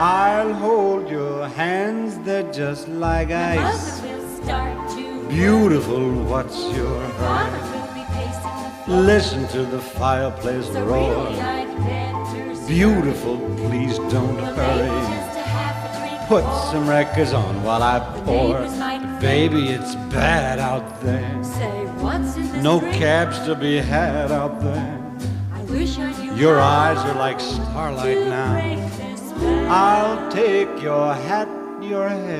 I'll hold your hands, they're just like ice. Mother will start to Beautiful, what's your Father hurry? will be pacing the floor. Listen to the fireplace So roar. really I'd better start. Beautiful, please don't Well, maybe hurry. just a half a drink Put more. some records on while I pour. neighbors might But baby, it's bad out there. Say, what's in this No drink? cabs to be had out there. I wish I knew Your how eyes are like starlight to now. break this spell. I'll take your hat, your hair.